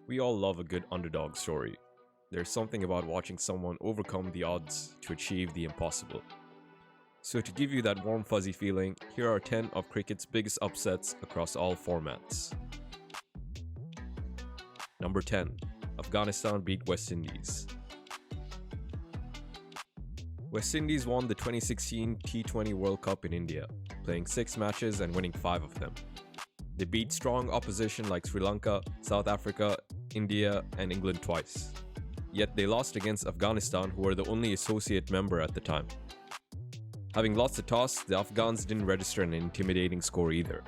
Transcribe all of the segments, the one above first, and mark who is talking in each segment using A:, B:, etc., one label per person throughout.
A: We all love a good underdog story. There's something about watching someone overcome the odds to achieve the impossible. So, to give you that warm, fuzzy feeling, here are 10 of cricket's biggest upsets across all formats. Number 10. Afghanistan beat West Indies. West Indies won the 2016 T20 World Cup in India, playing 6 matches and winning 5 of them. They beat strong opposition like Sri Lanka, South Africa, India, and England twice. Yet they lost against Afghanistan, who were the only associate member at the time. Having lost the toss, the Afghans didn't register an intimidating score either,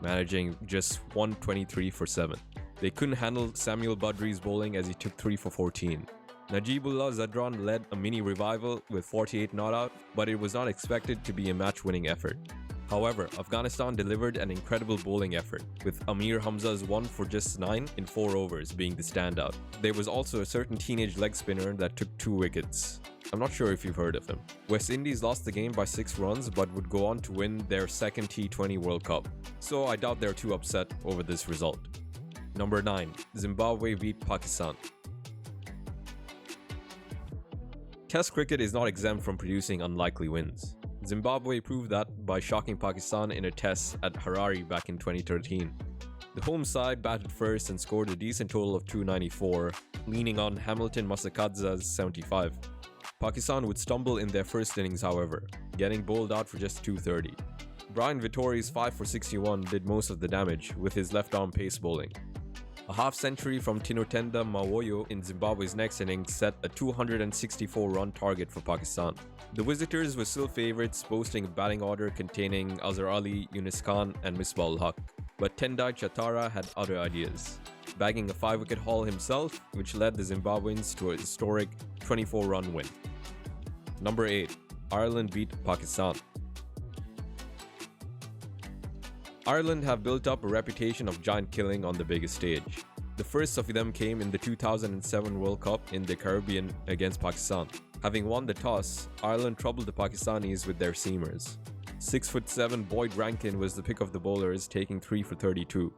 A: managing just 123 for 7. They couldn't handle Samuel Badri's bowling as he took 3 for 14. Najibullah Zadran led a mini revival with 48 not out, but it was not expected to be a match-winning effort. However, Afghanistan delivered an incredible bowling effort, with Amir Hamza's 1 for just 9 in 4 overs being the standout. There was also a certain teenage leg spinner that took 2 wickets. I'm not sure if you've heard of him. West Indies lost the game by 6 runs but would go on to win their second T20 World Cup, so I doubt they're too upset over this result. Number 9. Zimbabwe beat Pakistan. Test cricket is not exempt from producing unlikely wins. Zimbabwe proved that by shocking Pakistan in a test at Harare back in 2013. The home side batted first and scored a decent total of 294, leaning on Hamilton Masakadza's 75. Pakistan would stumble in their first innings, however, getting bowled out for just 230. Brian Vittori's 5 for 61 did most of the damage with his left-arm pace bowling. A half-century from Tinotenda Mawoyo in Zimbabwe's next innings set a 264-run target for Pakistan. The visitors were still favourites, boasting a batting order containing Azhar Ali, Yunus Khan and Misbah-ul-Haq. But Tendai Chatara had other ideas, bagging a 5-wicket haul himself, which led the Zimbabweans to a historic 24-run win. Number 8. Ireland beat Pakistan. Ireland have built up a reputation of giant killing on the biggest stage. The first of them came in the 2007 World Cup in the Caribbean against Pakistan. Having won the toss, Ireland troubled the Pakistanis with their seamers. 6'7" Boyd Rankin was the pick of the bowlers, taking 3 for 32.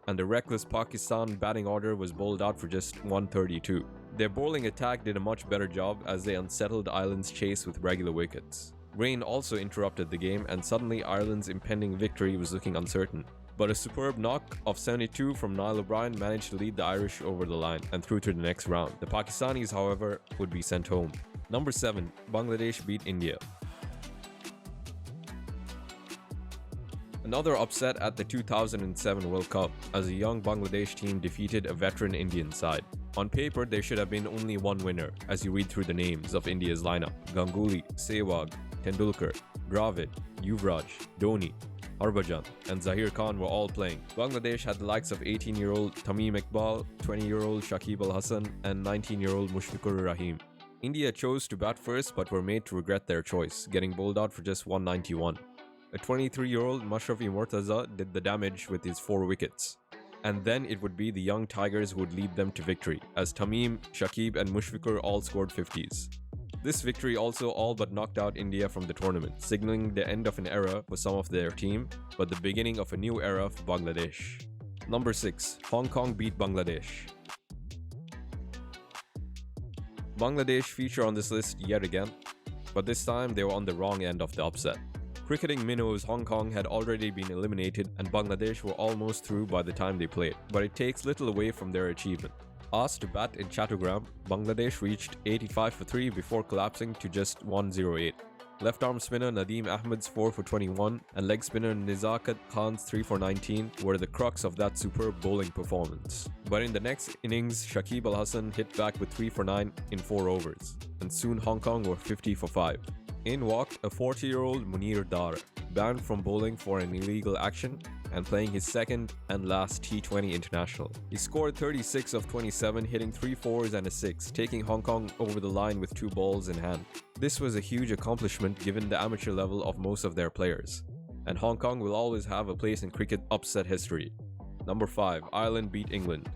A: And the reckless Pakistan batting order was bowled out for just 132. Their bowling attack did a much better job as they unsettled Ireland's chase with regular wickets. Rain also interrupted the game, and suddenly Ireland's impending victory was looking uncertain. But a superb knock of 72 from Niall O'Brien managed to lead the Irish over the line and through to the next round. The Pakistanis, however, would be sent home. Number 7. Bangladesh beat India. Another upset at the 2007 World Cup, as a young Bangladesh team defeated a veteran Indian side. On paper, there should have been only one winner, as you read through the names of India's lineup. Ganguly, Sehwag, Tendulkar, Dravid, Yuvraj, Dhoni, Harbhajan, and Zahir Khan were all playing. Bangladesh had the likes of 18-year-old Tamim Iqbal, 20-year-old Shakib Al Hassan, and 19-year-old Mushfiqur Rahim. India chose to bat first but were made to regret their choice, getting bowled out for just 191. A 23-year-old Mashrafi Mortaza did the damage with his 4 wickets. And then it would be the young Tigers who would lead them to victory, as Tamim, Shakib and Mushfiqur all scored 50s. This victory also all but knocked out India from the tournament, signaling the end of an era for some of their team, but the beginning of a new era for Bangladesh. Number 6. Hong Kong beat Bangladesh. Bangladesh feature on this list yet again, but this time they were on the wrong end of the upset. Cricketing minnows Hong Kong had already been eliminated and Bangladesh were almost through by the time they played, but it takes little away from their achievement. Asked to bat in Chattogram, Bangladesh reached 85 for 3 before collapsing to just 108. Left-arm spinner Nadeem Ahmed's 4 for 21 and leg spinner Nizakat Khan's 3 for 19 were the crux of that superb bowling performance. But in the next innings, Shakib Al Hassan hit back with 3 for 9 in 4 overs, and soon Hong Kong were 50 for 5. In walked a 40-year-old Munir Dar, banned from bowling for an illegal action and playing his second and last T20 international. He scored 36 of 27, hitting 3 fours and a 6, taking Hong Kong over the line with 2 balls in hand. This was a huge accomplishment given the amateur level of most of their players, and Hong Kong will always have a place in cricket upset history. Number 5. Ireland beat England.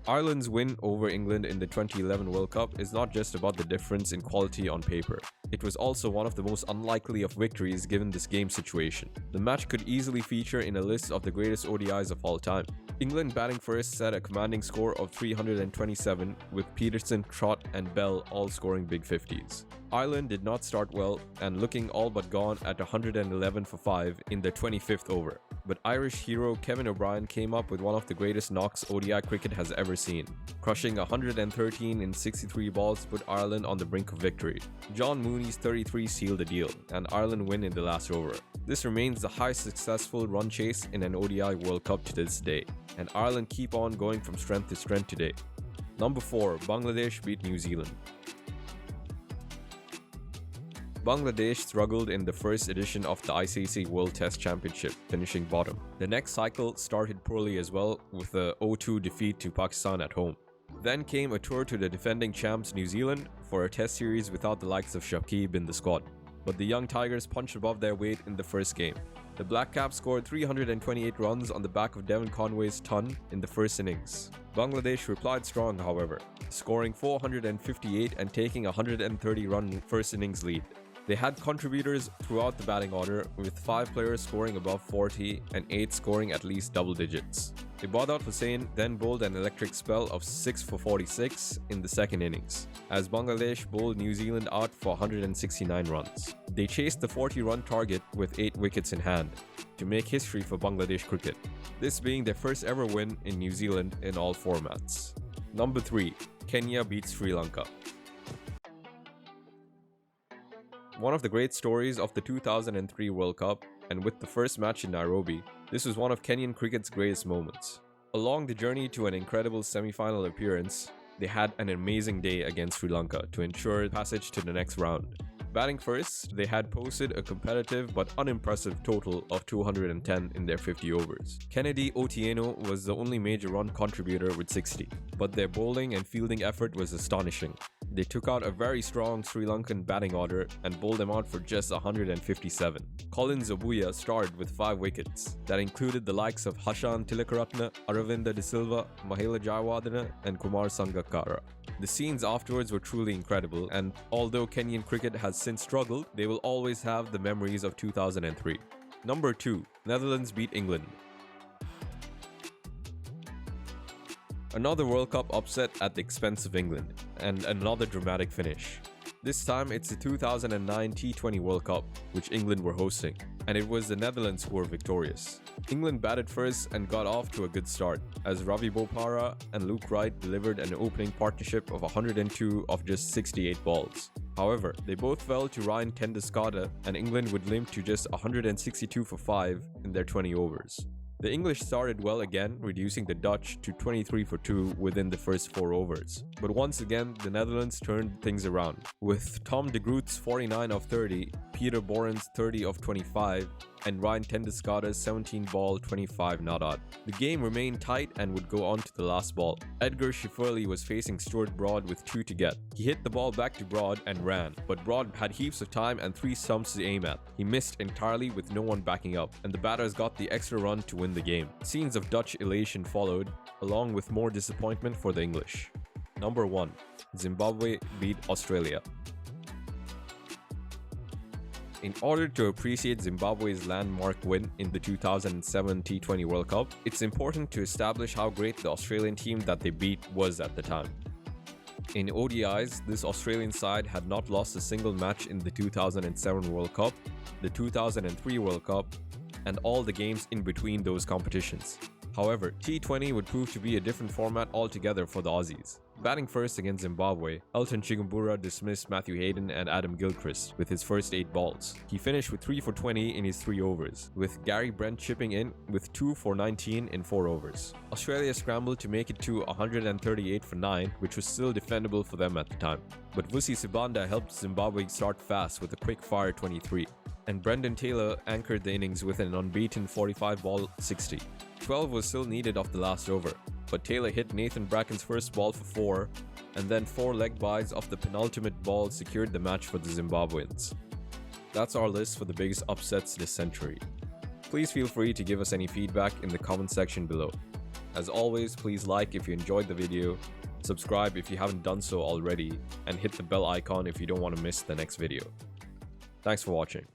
A: Ireland's win over England in the 2011 World Cup is not just about the difference in quality on paper. It was also one of the most unlikely of victories given this game situation. The match could easily feature in a list of the greatest ODIs of all time. England batting first set a commanding score of 327, with Peterson, Trott and Bell all scoring big 50s. Ireland did not start well and looking all but gone at 111 for 5 in their 25th over. But Irish hero Kevin O'Brien came up with one of the greatest knocks ODI cricket has ever seen, crushing 113 in 63 balls to put Ireland on the brink of victory. John Mooney's 33 sealed the deal, and Ireland win in the last over. This remains the highest successful run chase in an ODI World Cup to this day, and Ireland keep on going from strength to strength today. Number 4. Bangladesh beat New Zealand. Bangladesh struggled in the first edition of the ICC World Test Championship, finishing bottom. The next cycle started poorly as well, with a 0-2 defeat to Pakistan at home. Then came a tour to the defending champs New Zealand for a test series without the likes of Shakib in the squad. But the young Tigers punched above their weight in the first game. The Black Caps scored 328 runs on the back of Devon Conway's ton in the first innings. Bangladesh replied strong, however, scoring 458 and taking a 130-run first innings lead. They had contributors throughout the batting order, with 5 players scoring above 40 and 8 scoring at least double digits. Ibadat Hussain then bowled an electric spell of 6 for 46 in the second innings, as Bangladesh bowled New Zealand out for 169 runs. They chased the 40-run target with 8 wickets in hand, to make history for Bangladesh cricket, this being their first ever win in New Zealand in all formats. Number 3. Kenya beats Sri Lanka. One of the great stories of the 2003 World Cup, and with the first match in Nairobi, this was one of Kenyan cricket's greatest moments. Along the journey to an incredible semi-final appearance, they had an amazing day against Sri Lanka to ensure passage to the next round. Batting first, they had posted a competitive but unimpressive total of 210 in their 50 overs. Kennedy Otieno was the only major run contributor with 60, but their bowling and fielding effort was astonishing. They took out a very strong Sri Lankan batting order and bowled them out for just 157. Colin Zabuya starred with 5 wickets. That included the likes of Hashan Tilakaratne, Aravinda De Silva, Mahela Jayawardene and Kumar Sangakkara. The scenes afterwards were truly incredible, and although Kenyan cricket has since struggled, they will always have the memories of 2003. Number 2. Netherlands beat England. Another World Cup upset at the expense of England, and another dramatic finish. This time it's the 2009 T20 World Cup, which England were hosting, and it was the Netherlands who were victorious. England batted first and got off to a good start, as Ravi Bopara and Luke Wright delivered an opening partnership of 102 off just 68 balls. However, they both fell to Ryan Tendeskade, and England would limp to just 162 for 5 in their 20 overs. The English started well again, reducing the Dutch to 23 for 2 within the first 4 overs. But once again, the Netherlands turned things around, with Tom de Groot's 49 of 30, Peter Boren's 30 of 25, and Ryan Tendeskade's 17-ball 25 not out. The game remained tight and would go on to the last ball. Edgar Schifferle was facing Stuart Broad with 2 to get. He hit the ball back to Broad and ran, but Broad had heaps of time and 3 stumps to aim at. He missed entirely with no one backing up, and the batters got the extra run to win the game. Scenes of Dutch elation followed, along with more disappointment for the English. Number 1. Zimbabwe beat Australia. In order to appreciate Zimbabwe's landmark win in the 2007 T20 World Cup, it's important to establish how great the Australian team that they beat was at the time. In ODIs, this Australian side had not lost a single match in the 2007 World Cup, the 2003 World Cup, and all the games in between those competitions. However, T20 would prove to be a different format altogether for the Aussies. Batting first against Zimbabwe, Elton Chigumbura dismissed Matthew Hayden and Adam Gilchrist with his first 8 balls. He finished with 3 for 20 in his 3 overs, with Gary Brent chipping in with 2 for 19 in 4 overs. Australia scrambled to make it to 138 for 9, which was still defendable for them at the time. But Vusi Sibanda helped Zimbabwe start fast with a quick-fire 23, and Brendan Taylor anchored the innings with an unbeaten 45-ball 60. 12 was still needed off the last over, but Taylor hit Nathan Bracken's first ball for 4, and then 4 leg byes off the penultimate ball secured the match for the Zimbabweans. That's our list for the biggest upsets this century. Please feel free to give us any feedback in the comment section below. As always, please like if you enjoyed the video, subscribe if you haven't done so already, and hit the bell icon if you don't want to miss the next video. Thanks for watching.